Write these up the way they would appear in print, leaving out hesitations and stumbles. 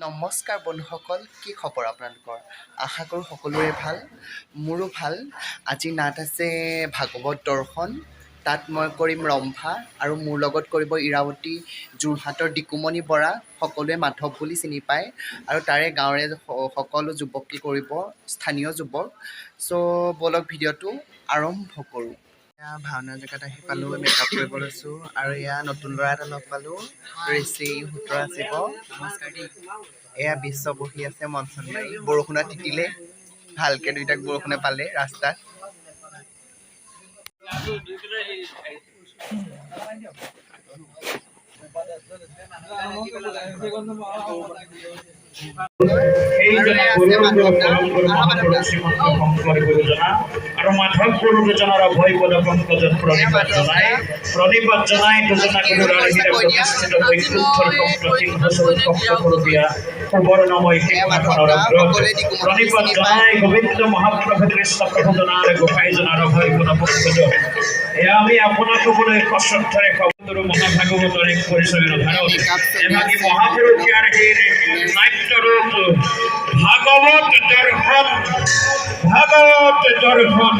নমস্কাৰ বন্ধুসকল, কি খবৰ আপোনালোকৰ? আশা কৰোঁ সকলোৰে ভাল, মোৰো ভাল। আজি নাট আছে ভাগৱত দৰ্শন। তাত মই কৰিম ৰম্ভা আৰু মোৰ লগত কৰিব ইৰাৱতী, যোৰহাটৰ ডিকুমণি বৰা, সকলোৱে মাধৱ বুলি চিনি পায়, আৰু তাৰে গাঁৱৰে সকলো যুৱকে কৰিব, স্থানীয় যুৱক। চ' বলক ভিডিঅ'টো আৰম্ভ কৰোঁ। এয়া ভাওনা জেগাত আহি পালোঁ, মেকআপ কৰিব লৈছোঁ, আৰু এয়া নতুন ল'ৰা এটা লগ পালোঁ, ঋষি সুতৰা শিৱ। এয়া বিশ্ব বহি আছে মঞ্চত মাৰি, বৰষুণত তিতিলে ভালকে, দুইটাক বৰষুণে পালে ৰাস্তাত। আৰু মাধৱ গুৰু দুজনৰ অভয় পদ পংকজত প্ৰণিপাত জনাই দুজনা গুৰুৰ আৰ্হিৰে প্ৰতিষ্ঠিত বৈকুণ্ঠৰ প্ৰতিঘোষৰ কষ্টকৰূপীয়া সুবৰ্ণময় সিংহাসনৰ অগ্ৰত প্ৰণিপাত জনাই গোবিন্দ মহাপ্ৰভু কৃষ্ণ প্ৰভু জনাৰ গোসাই জনাৰ অভয় পদ পংকজ। এয়া আমি আপোনাক ক'বলৈ সশ্ৰদ্ধৰে খবৰো মহাভাগৱতৰ এক পৰিচয়ৰ ধাৰণ এভাগী মহাপুৰুষীয়া নাট্যৰূপ ভাগৱত দৰ্শন। ভাগৱত দৰ্শন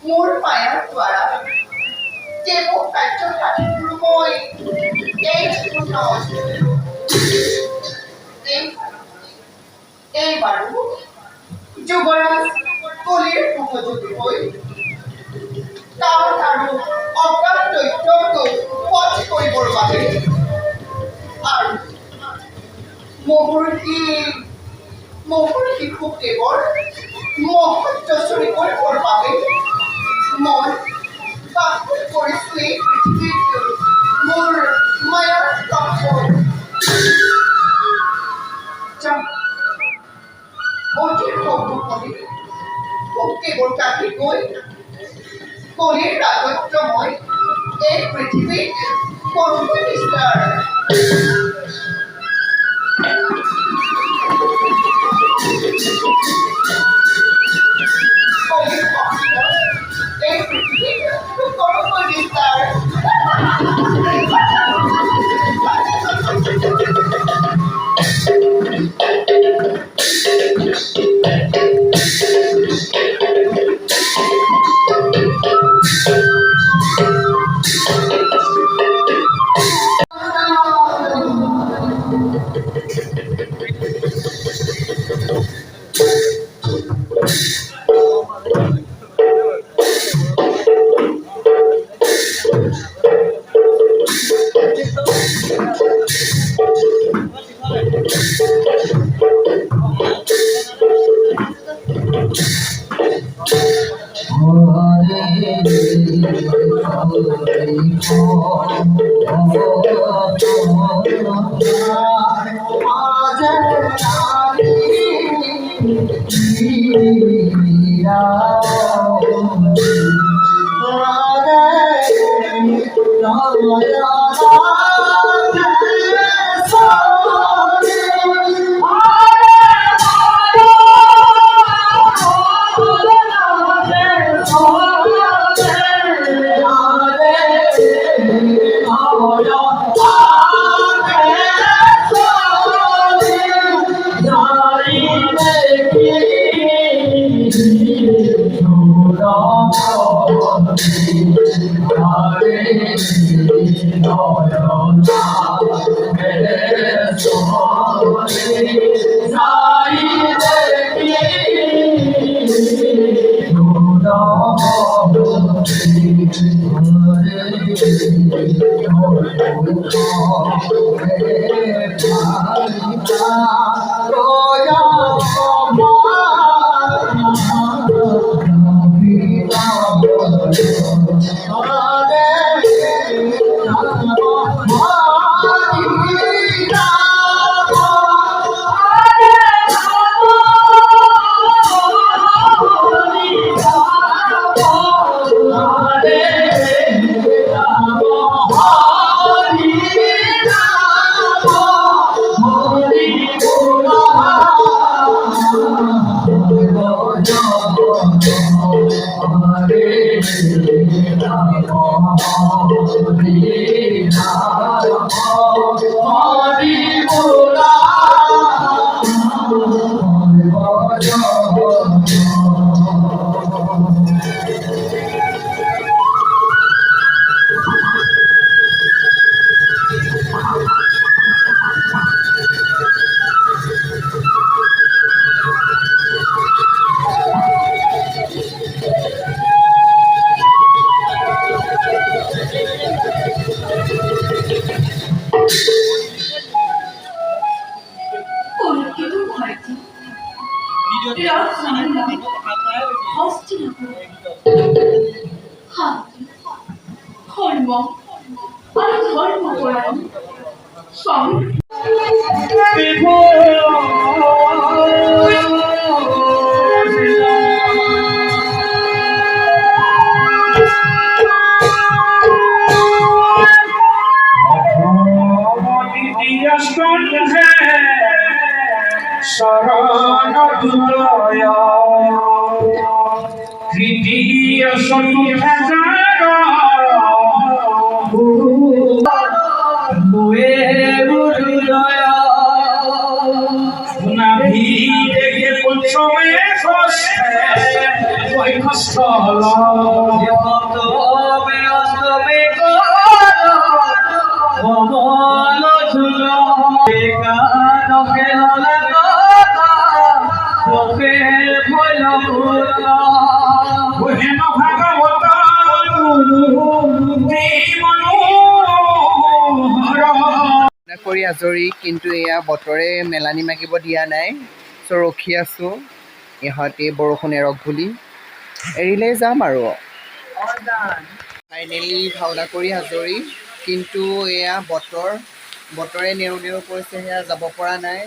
মোৰ মায়াৰ দ্বাৰা কেৱল কাৰ্যসাধীৰ মই এইবাৰো যুৱৰাজ কলিৰ সহযোগী হৈ কাম আৰু অকাল দৈত্যটো বধ কৰিবৰ বাবে আৰু মোৰ শিশু দেৱৰ মহত্বচৰী কৰিবৰ বাবে মই বাস কৰিছো এই পৃথিৱীত মোৰ মায়াৰ অতি সন্মুখতে মোক কেৱল কাটি গৈ কলিৰ ৰাজত্ব মই এই পৃথিৱীত কৰোঁ বিস্তাৰ এই পৃথিৱীত কৰোঁ বিস্তাৰ ধর্ম আর ধর্মপরায়ণ স্বামী তৃতীয় পঞ্চমে বৈঠস্থল কৰি আজৰি, কিন্তু এয়া বতৰে মেলানি মাগিব দিয়া নাই। চ' ৰখি আছোঁ ইহঁতে বৰষুণ এৰক বুলি। এৰিলেই যাম আৰু। ফাইনেলি ভাওনা কৰি আজৰি, কিন্তু এয়া বতৰে নেৰো নেৰো কৰিছে, সেয়া যাব পৰা নাই।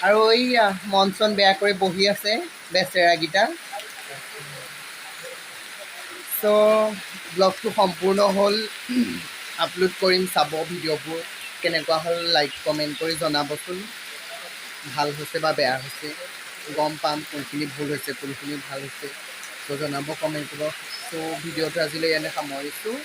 আৰু এইয়া মন চন বেয়া কৰি বহি আছে বেচেৰাকেইটা। চ' ব্লগটো সম্পূৰ্ণ হ'ল, আপলোড কৰিম, চাব ভিডিঅ'বোৰ কেনেকুৱা হ'ল, লাইক কমেণ্ট কৰি জনাবচোন। ভাল হৈছে বা বেয়া হৈছে গম পাম, কোনখিনি ভুল হৈছে কোনখিনি ভাল হৈছে। চ' জনাব কমেণ্ট কৰিব। চ' ভিডিঅ'টো আজিলৈ ইয়াতে সামৰিছোঁ।